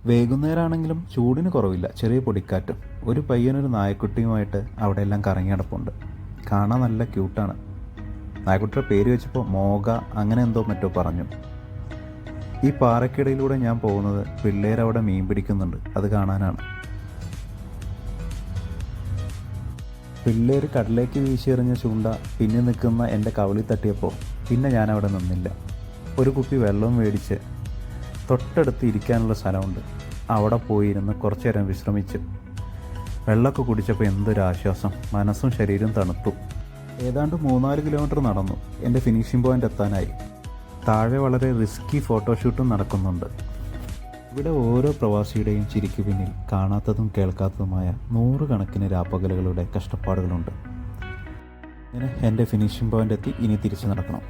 വൈകുന്നേരമാണെങ്കിലും ചൂടിന് കുറവില്ല, ചെറിയ പൊടിക്കാറ്റും. ഒരു പയ്യനൊരു നായക്കുട്ടിയുമായിട്ട് അവിടെ എല്ലാം കറങ്ങി നടപ്പുണ്ട്. കാണാൻ നല്ല ക്യൂട്ടാണ്. നായക്കുട്ടിയുടെ പേര് വെച്ചപ്പോൾ മോഗ അങ്ങനെ എന്തോ മറ്റോ പറഞ്ഞു. ഈ പാറയ്ക്കിടയിലൂടെ ഞാൻ പോകുന്നത് പിള്ളേരവിടെ മീൻ പിടിക്കുന്നുണ്ട്, അത് കാണാനാണ്. പിള്ളേർ കടലേക്ക് വീശിയെറിഞ്ഞ ചൂണ്ട പിന്നെ നിൽക്കുന്ന എൻ്റെ കവിളിൽ തട്ടിയപ്പോൾ പിന്നെ ഞാനവിടെ നിന്നില്ല. ഒരു കുപ്പി വെള്ളവും മേടിച്ച് തൊട്ടടുത്ത് ഇരിക്കാനുള്ള സ്ഥലമുണ്ട്, അവിടെ പോയിരുന്ന് കുറച്ചു നേരം വിശ്രമിച്ചു. വെള്ളമൊക്കെ കുടിച്ചപ്പോൾ എന്തൊരാശ്വാസം, മനസ്സും ശരീരവും തണുത്തു. ഏതാണ്ട് 3-4 കിലോമീറ്റർ നടന്നു എൻ്റെ ഫിനിഷിംഗ് പോയിൻ്റ് എത്താനായി. താഴെ വളരെ റിസ്കി ഫോട്ടോഷൂട്ടും നടക്കുന്നുണ്ട്. ഇവിടെ ഓരോ പ്രവാസിയുടെയും ചിരിക്ക് പിന്നിൽ കാണാത്തതും കേൾക്കാത്തതുമായ 100 കണക്കിന് രാപ്പകലുകളുടെ കഷ്ടപ്പാടുകളുണ്ട്. ഇങ്ങനെ എൻ്റെ ഫിനിഷിംഗ് പോയിൻ്റ് എത്തി, ഇനി തിരിച്ചു നടക്കണം.